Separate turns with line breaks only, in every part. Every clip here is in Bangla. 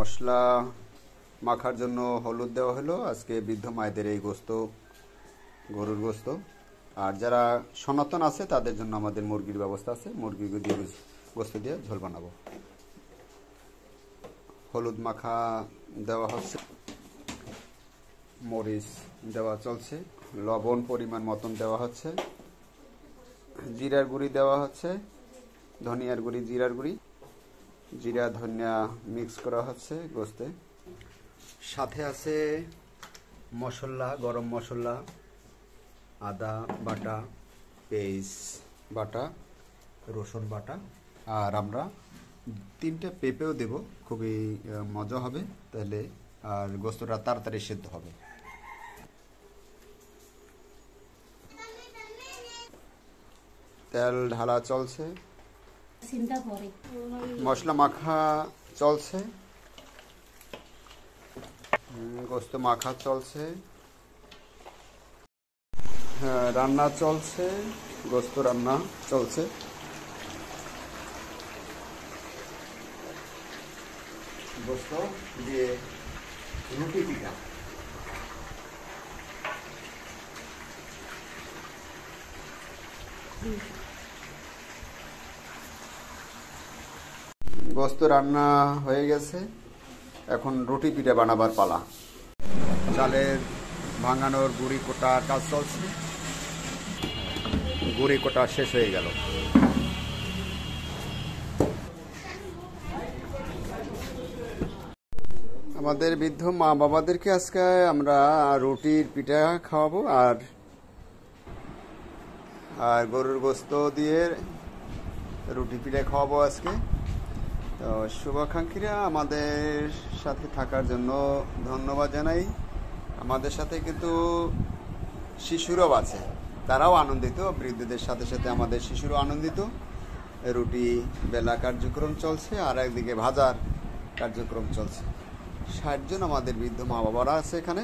মশলা মাখার জন্য হলুদ দেওয়া হলো। আজকে বৃদ্ধ মায়েদের এই গোস্ত, গরুর গোস্ত। আর যারা সনাতন আছে তাদের জন্য আমাদের মুরগির ব্যবস্থা আছে, মুরগির দিয়ে গোস্ত দিয়ে ঝোল বানাবো। হলুদ মাখা দেওয়া হচ্ছে, মরিচ দেওয়া চলছে, লবণ পরিমাণ মতন দেওয়া হচ্ছে, জিরার গুঁড়ি দেওয়া হচ্ছে, ধনিয়ার গুঁড়ি, জিরার গুঁড়ি, জিরা ধনিয়া মিক্স করা হচ্ছে গোস্তে। সাথে আছে মশলা, গরম মশলা, আদা বাটা, পেঁয়াজ বাটা, রসুন বাটা। আর আমরা 3টে পেঁপেও দেব, খুবই মজা হবে তাহলে, আর গোস্তটা তাড়াতাড়ি সেদ্ধ হবে। তেল ঢালা চলছে, মশলা মাখা চলছে, গোস্ত মাখা চলছে, হ্যাঁ রান্না চলছে, গোস্ত রান্না চলছে। গোস্ত দিয়ে রুটি পিঠা, গোস্ত রান্না হয়ে গেছে, এখন রুটি পিঠা বানাবার পালা। চালের ভাঙানোর গুঁড়ি কোটা কাজ চলছে, গুঁড়ি কোটা শেষ হয়ে গেল। আমাদের বৃদ্ধ মা বাবাদেরকে আজকে আমরা রুটির পিঠা খাওয়াবো আর গরুর গোস্ত দিয়ে রুটি পিঠা খাওয়াবো আজকে। তো শুভাকাঙ্ক্ষীরা আমাদের সাথে থাকার জন্য ধন্যবাদ জানাই। আমাদের সাথে কিন্তু শিশুরাও আছে, তারাও আনন্দিত, বৃদ্ধদের সাথে সাথে আমাদের শিশুরও আনন্দিত। রুটি বেলা কার্যক্রম চলছে, আর একদিকে ভাজার কার্যক্রম চলছে। 60 জন আমাদের বৃদ্ধ মা বাবারা আছে এখানে,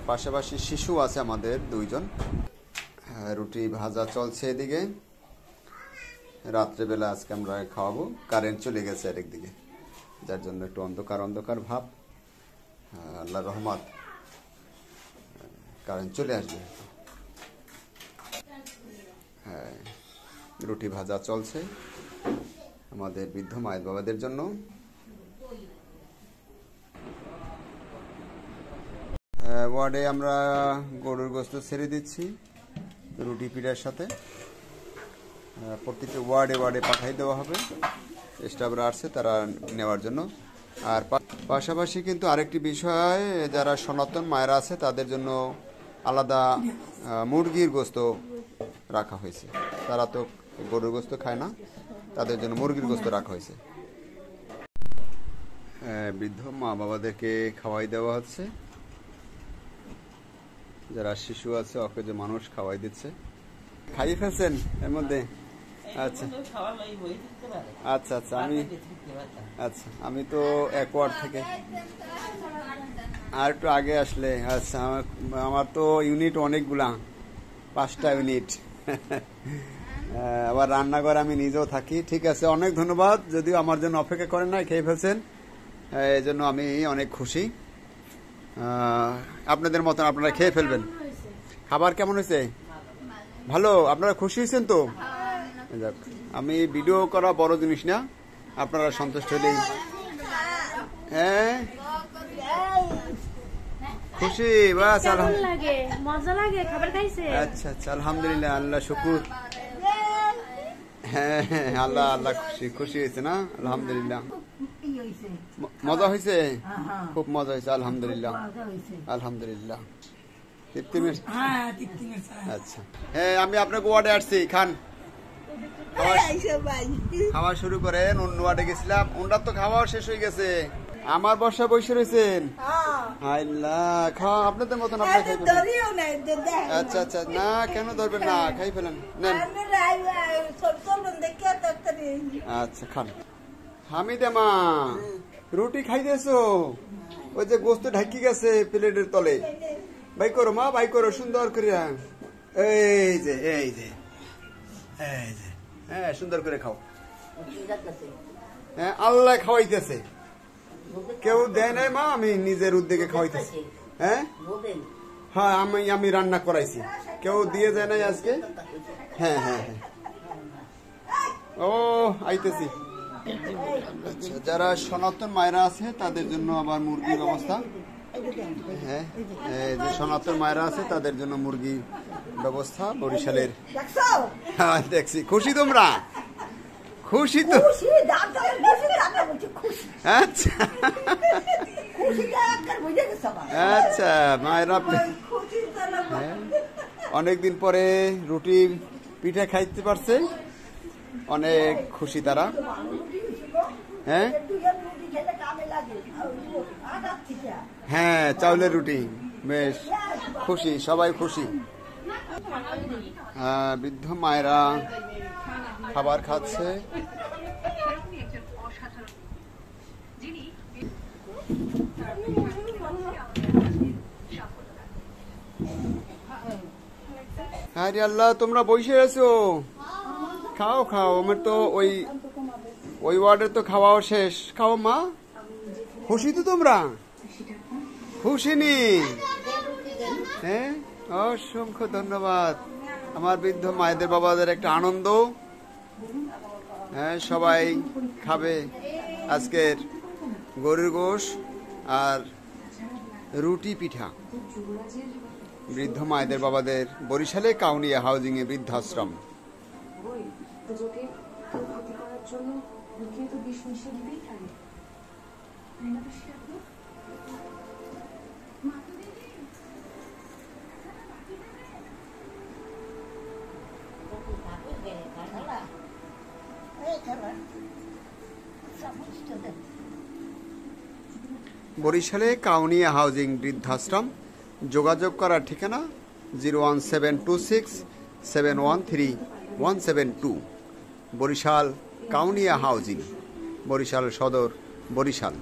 পাশাপাশি শিশু আছে আমাদের 2 জন। রুটি ভাজা চলছে এদিকে। রাত্রেবেলা আজকে আমরা খাওয়াবো। কারেন্ট চলে গেছে আরেকদিকে, যার জন্য একটু অন্ধকার অন্ধকার ভাব। আল্লাহর রহমত, কারেন্ট চলে আসবে। হ্যাঁ, রুটি ভাজা চলছে আমাদের বৃদ্ধ মায়ের বাবাদের জন্য। ওয়ার্ডে আমরা গরুর গোস্ত ছেড়ে দিচ্ছি রুটি পিঠার সাথে। প্রতিটি ওয়ার্ডে ওয়ার্ডে পাঠাই দেওয়া হবে, স্টাফরা আসছে তারা নেওয়ার জন্য। আর পাশাপাশি কিন্তু আরেকটি বিষয়, যারা সনাতন মায়েরা আছে তাদের জন্য আলাদা মুরগির গোস্ত রাখা হয়েছে। তারা তো গরুর গোস্ত খায় না, তাদের জন্য মুরগির গোস্ত রাখা হয়েছে। বৃদ্ধ মা বাবাদেরকে খাওয়াই দেওয়া হচ্ছে, যারা শিশু আছে ওকে যে মানুষ খাওয়াই দিচ্ছে। খাইয়ে ফেলছেন এর মধ্যে? আচ্ছা আচ্ছা আচ্ছা, আমি তো এক ওয়ার্ড থেকে আর একটু আগে আসলে। আচ্ছা, আমার তো ইউনিট অনেকগুলা, 5টা ইউনিট। আবার রান্নাঘর আমি নিজেও থাকি। ঠিক আছে, অনেক ধন্যবাদ। যদিও আমার জন্য অপেক্ষা করেন না, খেয়ে ফেলছেন, এই জন্য আমি অনেক খুশি। আপনাদের মতন আপনারা খেয়ে ফেলবেন। খাবার কেমন হয়েছে? ভালো? আপনারা খুশি হয়েছেন তো? যাক, আমি ভিডিও করা বড় জিনিস না, আপনারা সন্তুষ্ট হলেই। হ্যাঁ খুশি, বাস। আচ্ছা আচ্ছা, আলহামদুলিল্লাহ, আল্লাহ শুকুর। হ্যাঁ হ্যাঁ, আল্লাহ আল্লাহ খুশি, খুশি হয়েছে না? আলহামদুলিল্লাহ, মজা হয়েছে, খুব মজা হয়েছে। আলহামদুলিল্লাহ আলহামদুলিল্লাহ। আচ্ছা, হ্যাঁ আমি আপনাকে ওয়ার্ডে আসছি, খান। খাওয়া শুরু করেন। অন্য ওয়ার্ডে গেছিলাম, ওনার তো খাওয়া শেষ হয়ে গেছে। আমার বর্ষা বসে রয়েছেন। খাওয়া আপনাদের মতন আপনার খাই ফেলেন। আচ্ছা আচ্ছা, না কেন ধরবেন না, খাই ফেলেন, নেন। আচ্ছা খান। হামিদা মা, রুটি খাই দিয়েছো? ওই যে গোস্ত ঢাকি গেছে প্লেটের তলে, ভাই করো মা, ভাই করো সুন্দর করে। এই যে এই যে এই যে, হ্যাঁ সুন্দর করে খাও। হ্যাঁ আল্লাহ খাওয়াইতেছে। কেউ দেয় নাই মা, আমি নিজের উদ্যোগে খাওয়াইতেছি। হ্যাঁ হ্যাঁ, আমি রান্না করাইছি, কেউ দিয়ে যায় নাই আজকে। হ্যাঁ হ্যাঁ হ্যাঁ, ও আইতেছি। আচ্ছা, যারা সনাতন মায়েরা আছে তাদের জন্য আবার মুরগির ব্যবস্থা। হ্যাঁ, যে সনাতন মায়েরা আছে তাদের জন্য মুরগি ব্যবস্থা বরিশালের। হ্যাঁ দেখছি, খুশি তোমরা? খুশি তো? আচ্ছা আচ্ছা, মায়েরা অনেকদিন পরে রুটি পিঠা খাইতে পারছে, অনেক খুশি তারা। হ্যাঁ হ্যাঁ, চাউলের রুটি, বেশ খুশি, সবাই খুশি। বৃদ্ধ মায়েরা খাবার খাচ্ছে। আরে আল্লাহ, তোমরা বসে আছো, খাও খাও। আমার তো ওই ওয়ার্ডের তো খাওয়াও শেষ, খাও মা। খুশি তো তোমরা? খুশি নি? হ্যাঁ, অসংখ্য ধন্যবাদ। আমার বৃদ্ধ মায়েদের বাবাদের একটা আনন্দ। হ্যাঁ, সবাই খাবে আজকের গরুর গোশ আর রুটি পিঠা। বৃদ্ধ মায়েদের বাবাদের বরিশালে কাউনিয়া হাউজিং এ বৃদ্ধাশ্রম। বরিশালে কাউনিয়া হাউজিং বৃদ্ধাশ্রম। যোগাযোগ করার ঠিকানা 01726713172, বরিশাল কাউনিয়া হাউজিং, বরিশাল সদর, বরিশাল।